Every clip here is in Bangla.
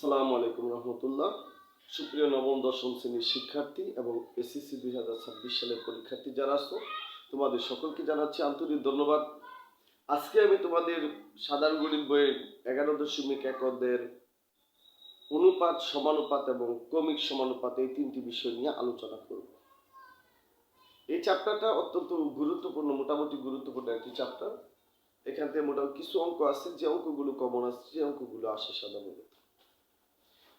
আসসালামু আলাইকুম রহমতুল্লাহ। সুপ্রিয় নবম দশম শ্রেণীর শিক্ষার্থী এবং এসএসসি 2026 সালের পরীক্ষার্থী যারা আছো, তোমাদের সকলকে জানাচ্ছি আন্তরিক ধন্যবাদ। আজকে আমি তোমাদের সাধারণ গণিত বইয়ের 11.1 অধ্যায়ের অনুপাত, সমানুপাত এবং ক্রমিক সমানুপাত এই তিনটি বিষয় নিয়ে আলোচনা করব। এই চ্যাপ্টারটা অত্যন্ত গুরুত্বপূর্ণ, মোটামুটি গুরুত্বপূর্ণ একটি চ্যাপ্টার। এখান থেকে মোটামুটি কিছু অঙ্ক আছে, যে অঙ্কগুলো কমন আছে, যে অঙ্কগুলো আসে সাধারণত।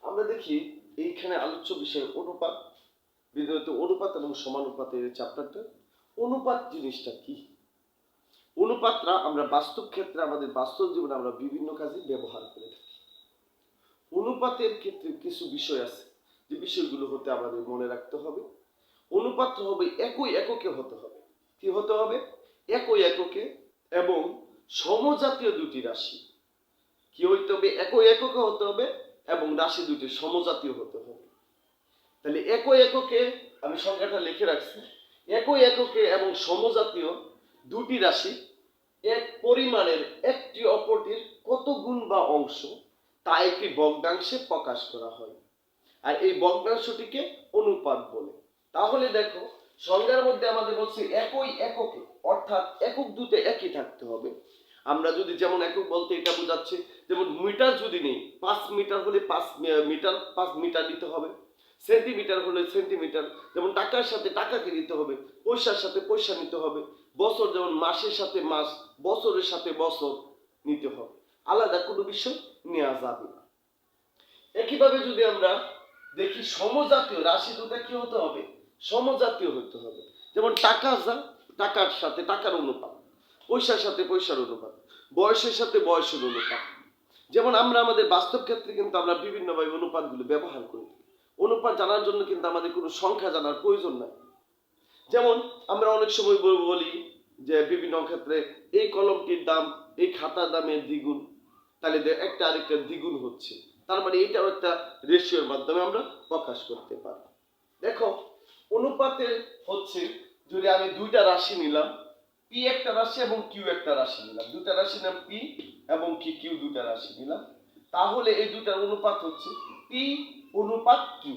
আমরা দেখি এইখানে আলোচ্য বিষয় অনুপাত, বিশেষত অনুপাত এবং সমানুপাতের চ্যাপ্টারটা। অনুপাত জিনিসটা কি? অনুপাতটা আমরা বাস্তব ক্ষেত্রে, আমাদের বাস্তব জীবনে আমরা বিভিন্ন কাজে ব্যবহার করে থাকি। অনুপাতের ক্ষেত্রে কিছু বিষয় আছে, যে বিষয়গুলো হতে আমাদের মনে রাখতে হবে। অনুপাত হবে একই এককে হতে হবে। কি হতে হবে? একই এককে এবং সমজাতীয় দুটি রাশি। কি হইতে হবে? একই এককে হতে হবে এবং রাশি দুটি সমজাতীয় হতে হবে। তাহলে একই এককে আমি সংখ্যাটা লিখে রাখছি। একই এককে এবং সমজাতীয় দুটি রাশি এক পরিমাণের একটি অপরটির কত গুণ বা অংশ, তা একটি ভগ্নাংশে প্রকাশ করা হয়, আর এই ভগ্নাংশটিকে অনুপাত বলে। তাহলে দেখো, সংজ্ঞার মধ্যে আমাদের বলছে একই এককে, অর্থাৎ একক দুটো একই থাকতে হবে। আমরা যদি যেমন একক বলতে এটা বোঝাচ্ছে, যেমন মিটার যদি নেই, 5 মিটার হলে 5 মিটার 5 মিটার দিতে হবে। সেন্টিমিটার হলে সেন্টিমিটার, যেমন টাকার সাথে টাকাকে নিতে হবে, পয়সার সাথে পয়সা নিতে হবে। বছর যেমন মাসের সাথে মাস, বছরের সাথে বছর নিতে হবে, আলাদা কোনো বিষয় নেওয়া যাবে না। একইভাবে যদি আমরা দেখি সমজাতীয় রাশি দুটা কি হতে হবে? সমজাতীয় হতে হবে। যেমন টাকা যা, টাকার সাথে টাকার অনুপাত, পয়সার সাথে পয়সার অনুপাত, বয়সের সাথে বয়সের অনুপাত। যেমন আমরা আমাদের বাস্তব ক্ষেত্রে কিন্তু আমরা বিভিন্নভাবে অনুপাতগুলো ব্যবহার করি। অনুপাত জানার জন্য কিন্তু আমাদের কোনো সংখ্যা জানার প্রয়োজন নাই। যেমন আমরা অনেক সময় বলি যে বিভিন্ন ক্ষেত্রে এই কলমটির দাম এই খাতার দামের দ্বিগুণ, তাহলে একটা আরেকটা দ্বিগুণ হচ্ছে, তার মানে এটাও একটা রেশিওর মাধ্যমে আমরা প্রকাশ করতে পারি। দেখো, অনুপাতে হচ্ছে, যদি আমি দুইটা রাশি নিলাম, পি একটা রাশি এবং কিউ একটা রাশি নিলাম, দুটা রাশি নাম পি এবং কিউ দুটা রাশি নিলাম, তাহলে এই দুটার অনুপাত হচ্ছে পি অনুপাত কিউ।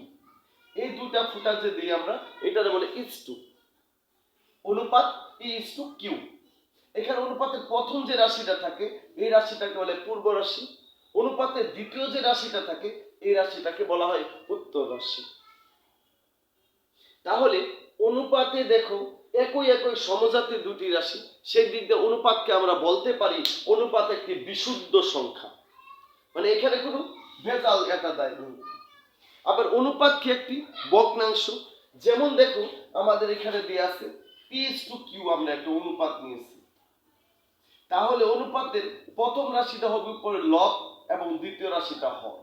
এই দুটা ফুটা যে দিই আমরা, এটা বলে ইজটু অনুপাত পি ইজটু কিউ। এখানে অনুপাতের প্রথম যে রাশিটা থাকে এই রাশিটাকে বলে পূর্ব রাশি, অনুপাতের দ্বিতীয় যে রাশিটা থাকে এই রাশিটাকে বলা হয় উত্তর রাশি। তাহলে অনুপাতে দেখো, একই একই সমজাতীয় দুটি রাশি, সেই দিক দিয়ে অনুপাতকে আমরা বলতে পারি অনুপাত একটি বিশুদ্ধ সংখ্যা, মানে এখানে কোনো ভেজাল এটা দেয় নেই। আবার অনুপাত কি একটি ভগ্নাংশ। যেমন দেখো, আমাদের এখানে দেয়া আছে P/Q, আমরা একটা অনুপাত নিয়েছি, তাহলে অনুপাতের প্রথম রাশিটা হবে উপরে লব এবং দ্বিতীয় রাশিটা হর।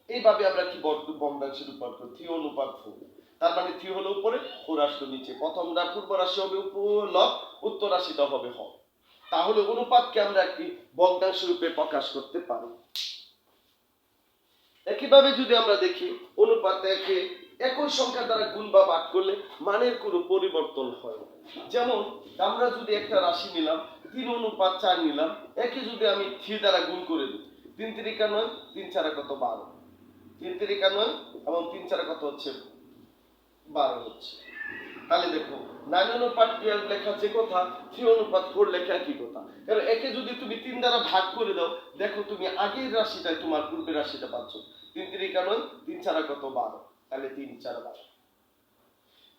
এইভাবে আমরা কি ভগ্নাংশের রূপান্তর করি, 3 অনুপাত 4। তার মানে 3 হলো উপরে, 4 আসলো নিচে। প্রথমটা পূর্ব রাশি হবে লব, উত্তর রাশিটা হবে হর। তাহলে অনুপাতকে আমরা একটি ভগ্নাংশ রূপে প্রকাশ করতে পারি। একইভাবে যদি আমরা দেখি, অনুপাতকে একই সংখ্যা দ্বারা গুণ বা ভাগ করলে মানের কোনো পরিবর্তন হয় না। যেমন আমরা যদি একটা রাশি নিলাম 3 অনুপাত 4 নিলাম, একে যদি আমি 3 দ্বারা গুণ করে দিই, 3 3 9, 3 4 কত 12, 3 3 9 এবং 3 4 কত হচ্ছে 12 হচ্ছে। তাহলে দেখো, 9 অনুপাত 12 লেখা যে কথা, 3 অনুপাত 4 লেখা কি কথা। কারণ একে যদি তুমি 3 দ্বারা ভাগ করে দাও, দেখো তুমি আগের রাশিটাই তোমার পূর্বের রাশিটা পাচ্ছ। 3 3 9, 3 4 কত 12, তাহলে 3 4 12।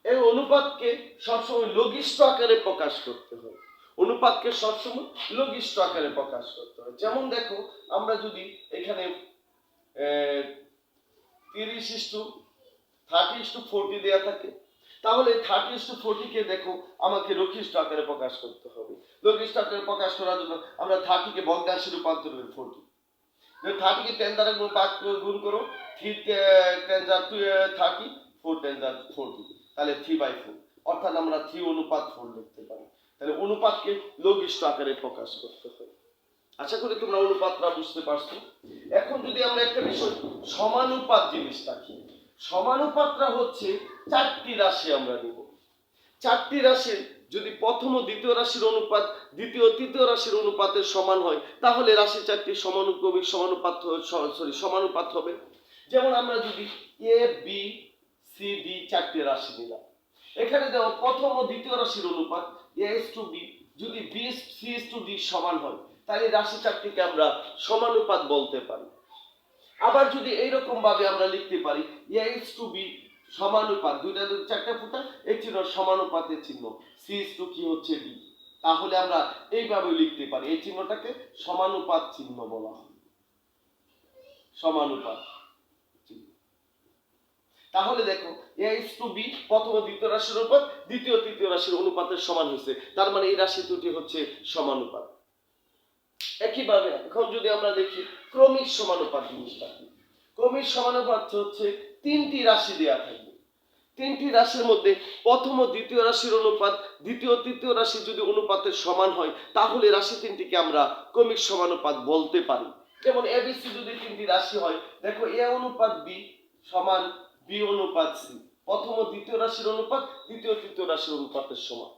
এই অনুপাতকে সবসময় লঘিষ্ঠ আকারে প্রকাশ করতে হয়। অনুপাতকে সবসময় লঘিষ্ঠ আকারে প্রকাশ করতে হয়। যেমন দেখো, আমরা যদি এখানে 30:30:40 দেয়া থাকে, তাহলে 30:40 কে দেখো আমাকে লঘিষ্ঠ আকারে প্রকাশ করতে হবে। লঘিষ্ঠ আকারে প্রকাশ করার জন্য আমরা 30 কে ভগ্নাংশে রূপান্তর করি 40। যদি 30 কে 10 দ্বারা গুণ করো, 3 10 30, 4 10 40, তাহলে 3/4, অর্থাৎ আমরা 3 অনুপাত 4 লিখতে পারি। তাহলে অনুপাতকে লঘিষ্ঠ আকারে প্রকাশ করতে হয়। আশা করি তোমরা অনুপাতটা বুঝতে পারছো। এখন যদি আমরা একটা বিষয়, সমানুপাত জিনিসটা কি? সমানুপাতটা হচ্ছে 4টি রাশি আমরা নিব। 4টি রাশির যদি প্রথম ও দ্বিতীয় রাশির অনুপাত দ্বিতীয় তৃতীয় রাশির অনুপাতের সমান হয়, তাহলে রাশি 4টি সমানুক্রমিক সমানুপাত হবে। যেমন আমরা যদি এ বি সি ডি চারটি রাশি নিলাম, এখানে দেখো প্রথম ও দ্বিতীয় রাশির অনুপাত a:b, যদি b:c:d সমান হয় তাহলে রাশি চারটিকে আমরা সমানুপাত বলতে পারি। আবার যদি এইরকম ভাবে আমরা লিখতে পারি a:b সমানুপাত, দুইটা যদি চারটা ফুটা এই চিহ্ন সমানুপাতের চিহ্ন, c:, কি হচ্ছে d, তাহলে আমরা এইভাবে লিখতে পারি, এই চিহ্নটাকে সমানুপাত চিহ্ন বলা হয়, সমানুপাত। তাহলে দেখো a:b প্রথম ও দ্বিতীয় রাশির অনুপাত দ্বিতীয় তৃতীয় রাশির অনুপাতের সমান হয়েছে, তার মানে এই রাশি দুটি হচ্ছে সমানুপাত। একইভাবে এখন যদি আমরা দেখি ক্রমিক সমানুপাত জিনিসটা কি, ক্রমিক সমানুপাত হচ্ছে তিনটি রাশি দেয়া থাকবে, তিনটি রাশির মধ্যে প্রথম ও দ্বিতীয় রাশির অনুপাত দ্বিতীয় তৃতীয় রাশি যদি অনুপাতের সমান হয় তাহলে রাশি তিনটিকে আমরা ক্রমিক সমানুপাত বলতে পারি। যেমন এবিসি যদি তিনটি রাশি হয়, দেখো এ অনুপাত বি সমান বি অনুপাত সি, প্রথম ও দ্বিতীয় রাশির অনুপাত দ্বিতীয় তৃতীয় রাশির অনুপাতের সমান।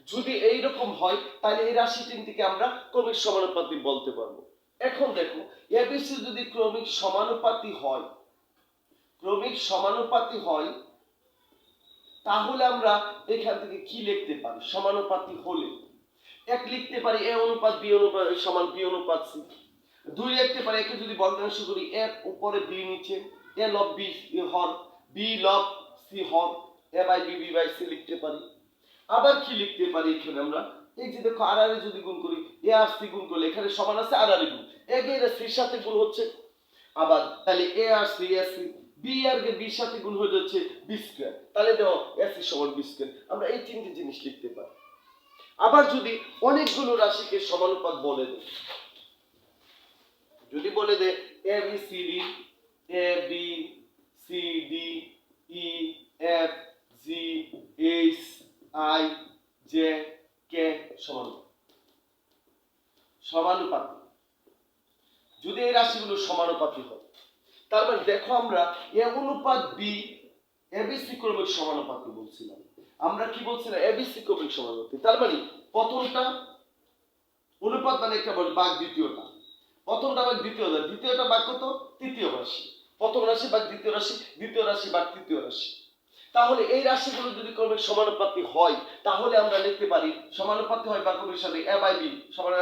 যদি এইরকম হয় তাহলে এই রাশি তিনটিকে আমরা ক্রমিক সমানুপাতি বলতে পারবো। এখন দেখো এবিসি যদি ক্রমিক সমানুপাতি হয়, ক্রমিক সমানুপাতি হয় তাহলে আমরা এখান থেকে কি লিখতে পারি, সমানুপাতি হলে এক লিখতে পারি এ অনুপাত বি অনুপাত সমান বি অনুপাত সি, দুই লিখতে পারি একে যদি ভগ্নাংশ করি এ উপরে বি নিচে এ লব বি হর বি লব সি হর A by B B by C লিখতে পারি। আবার কি লিখতে পারি এখানে আমরা, এই যে দেখো আর আর যদি গুণ করি এ আর সি গুণ করলে এখানে সমান আছে আর আর গুণ, এ এর সির সাথে গুণ হচ্ছে, আবার তাহলে এ আর সি এস সি বি আর কে বির সাথে গুণ হয়ে যাচ্ছে বি স্কয়ার, তাহলে দেখো এস সি সমান বি স্কয়ার, আমরা এই তিনটি জিনিস লিখতে পারি। আবার যদি অনেকগুলো রাশিকে সমানুপাত বলে দেয়, যদি বলে দেয় A B C D A B C D E F G H I J K সমানুপাত, যদি এই রাশিগুলো সমানুপাতি হয় তার মানে দেখো আমরা এ অনুপাত বি এবিসি ক্রমিক সমানুপাতি বলছিলাম, আমরা কি বলছিলাম এবিসি ক্রমিক সমানুপাতি, তার মানে প্রথমটা অনুপাত মানে একটা বলি ভাগ দ্বিতীয়টা, প্রথমটা ভাগ দ্বিতীয়টা, দ্বিতীয়টা ভাগ কত তৃতীয় রাশি, প্রথম রাশি ভাগ দ্বিতীয় রাশি, দ্বিতীয় রাশি ভাগ তৃতীয় রাশি। তাহলে এই রাশিগুলো যদি ক্রমিক সমানুপাতি হয় তাহলে আমরা লিখতে পারি সমানুপাতি হয় বা ক্রমিক সাথে এ বাই বি সমান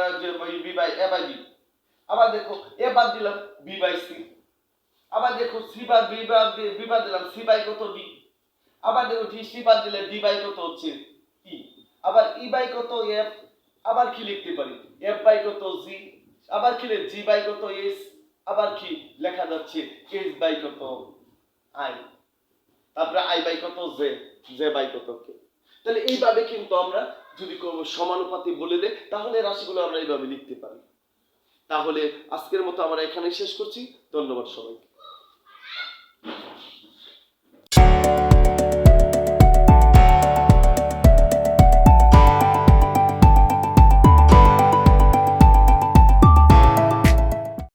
B by A by B. আবার দেখো এ বাদ দিলাম বি বাই সি, আবার দেখো সি বাদ বি বাদ দিলাম সি বাই কত বি, আবার দেখো ডি সি বাদ দিলে ডি বাই কত হচ্ছে ই, আবার ই বাই কত এফ, আবার কি লিখতে পারি এফ বাই কত জি, আবার কি জি বাই কত এস, আবার কি লেখা যাচ্ছে এইচ বাই কত আই, তারপরে আই বাই কত জে, জে বাই কত কে। তাহলে এইভাবে কিন্তু আমরা যদি সমানুপাতি বলে দেই তাহলে রাশিগুলো আমরা এইভাবে লিখতে পারি। তাহলে আজকের মতো আমরা এখানেই শেষ করছি, ধন্যবাদ সবাইকে।